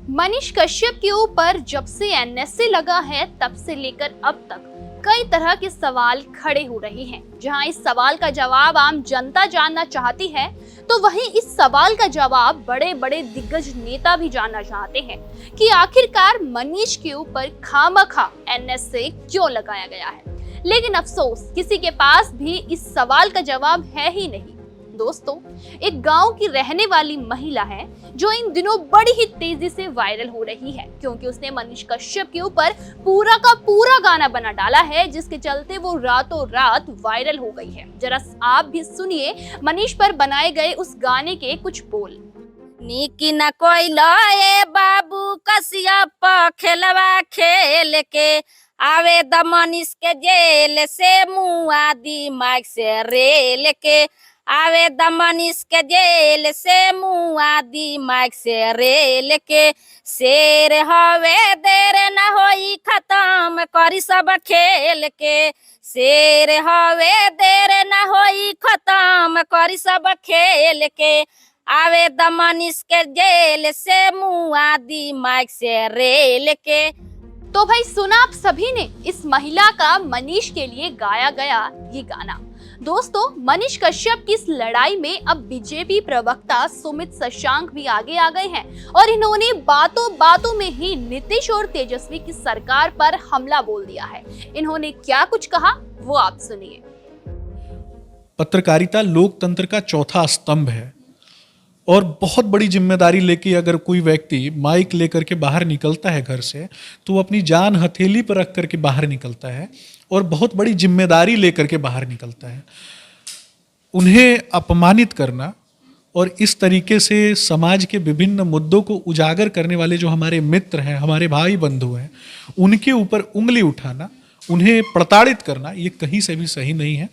मनीष कश्यप के ऊपर जब से एनएसए लगा है तब से लेकर अब तक कई तरह के सवाल खड़े हो रहे हैं। जहां इस सवाल का जवाब आम जनता जानना चाहती है, तो वहीं इस सवाल का जवाब बड़े बड़े दिग्गज नेता भी जानना चाहते हैं कि आखिरकार मनीष के ऊपर खामखा एनएसए क्यों लगाया गया है। लेकिन अफसोस किसी के पास भी इस सवाल का जवाब है ही नहीं। दोस्तों, एक गांव की रहने वाली महिला है जो इन दिनों बड़ी ही तेजी से वायरल हो रही है, क्योंकि उसने मनीष कश्यप के ऊपर पूरा का पूरा गाना बना डाला है, जिसके चलते वो रातों रात वायरल हो गई है। जरा आप भी सुनिए मनीष पर बनाए गए उस गाने के कुछ बोल। निकी न कोई लए बाबू कश्यप खेलवा खेल के आवे द मनीष के जेल से मुआ दिमाग से रेल के आवे द मनीष के जेल से मुआ दिमाग से रेल के शेर हवे देर न होई खत्म करी सब खेल के शेर हवे देर न होई खत्म करी सब खेल के आवे द मनीष के जेल से मुआ दिमाग से रेल के। तो भाई सुना आप सभी ने इस महिला का मनीष के लिए गाया गया ये गाना। दोस्तों, मनीष कश्यप की इस लड़ाई में अब बीजेपी प्रवक्ता सुमित शशांक भी आगे आ गए हैं और इन्होंने बातों बातों में ही नीतीश और तेजस्वी की सरकार पर हमला बोल दिया है। इन्होंने क्या कुछ कहा वो आप सुनिए। पत्रकारिता लोकतंत्र का चौथा स्तंभ है और बहुत बड़ी जिम्मेदारी लेके अगर कोई व्यक्ति माइक लेकर के बाहर निकलता है घर से, तो वो अपनी जान हथेली पर रख करके बाहर निकलता है और बहुत बड़ी जिम्मेदारी लेकर के बाहर निकलता है। उन्हें अपमानित करना और इस तरीके से समाज के विभिन्न मुद्दों को उजागर करने वाले जो हमारे मित्र हैं, हमारे भाई बंधु हैं, उनके ऊपर उंगली उठाना, उन्हें प्रताड़ित करना, ये कहीं से भी सही नहीं है।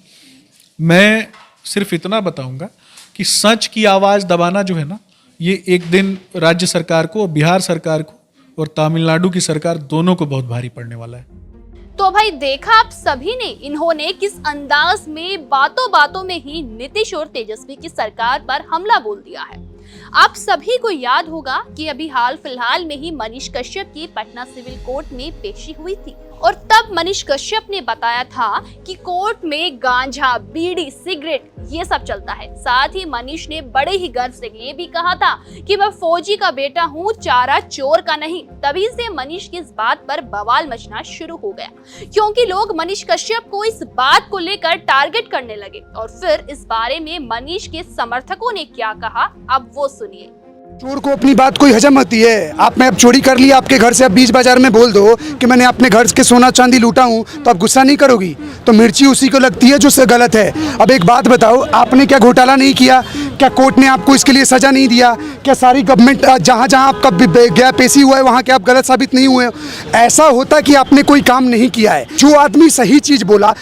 मैं सिर्फ इतना बताऊंगा कि सच की आवाज़ दबाना जो है ना, ये एक दिन राज्य सरकार को, बिहार सरकार को और तमिलनाडु की सरकार दोनों को बहुत भारी पड़ने वाला है। तो भाई देखा आप सभी ने इन्होंने किस अंदाज में बातों बातों में ही नीतीश और तेजस्वी की सरकार पर हमला बोल दिया है। आप सभी को याद होगा कि अभी हाल फिलहाल में ही मनीष कश्यप की पटना सिविल कोर्ट में पेशी हुई थी और तब मनीष कश्यप ने बताया था कि कोर्ट में गांजा, बीड़ी, सिगरेट ये सब चलता है। साथ ही मनीष ने बड़े ही गर्व से ये भी कहा था कि मैं फौजी का बेटा हूँ, चारा चोर का नहीं। तभी से मनीष की इस बात पर बवाल मचना शुरू हो गया, क्योंकि लोग मनीष कश्यप को इस बात को लेकर टारगेट करने लगे। और फिर इस बारे में मनीष के समर्थकों ने क्या कहा, अब वो सुनिए। चोर को अपनी बात कोई हजम होती है। आपने अब चोरी कर लिया आपके घर से, अब बीच बाजार में बोल दो कि मैंने अपने घर के सोना चांदी लूटा हूं, तो आप गुस्सा नहीं करोगी? तो मिर्ची उसी को लगती है जो से गलत है। अब एक बात बताओ, आपने क्या घोटाला नहीं किया? क्या कोर्ट ने आपको इसके लिए सजा नहीं दिया? क्या सारी गवर्नमेंट जहाँ जहाँ आपका गया पेशी हुआ है वहाँ के आप गलत साबित नहीं हुए? ऐसा होता कि आपने कोई काम नहीं किया है। जो आदमी सही चीज़ बोला,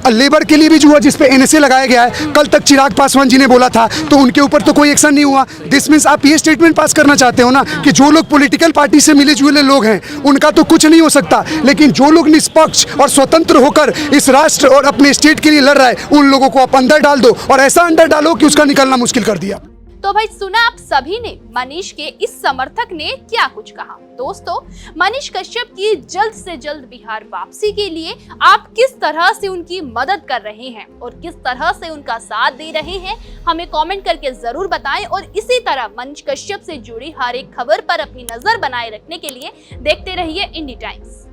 लेबर के लिए भी जो हुआ जिस पे एनएसए लगाया गया है, कल तक चिराग पासवान जी ने बोला था, तो उनके ऊपर तो कोई एक्शन नहीं हुआ। दिस मीन्स आप ये स्टेटमेंट पास करना चाहते हो ना कि जो लोग पॉलिटिकल पार्टी से मिले जुले लोग हैं उनका तो कुछ नहीं हो सकता, लेकिन जो लोग निष्पक्ष और स्वतंत्र होकर इस राष्ट्र और अपने स्टेट के लिए लड़ रहा है उन लोगों को आप अंदर डाल दो, और ऐसा अंदर डालो कि उसका निकलना मुश्किल कर दिया। तो भाई सुना आप सभी ने मनीष के इस समर्थक ने क्या कुछ कहा। दोस्तों, मनीष कश्यप की जल्द से जल्द बिहार वापसी के लिए आप किस तरह से उनकी मदद कर रहे हैं और किस तरह से उनका साथ दे रहे हैं, हमें कमेंट करके जरूर बताएं। और इसी तरह मनीष कश्यप से जुड़ी हर एक खबर पर अपनी नजर बनाए रखने के लिए देखते रहिए इंडी टाइम्स।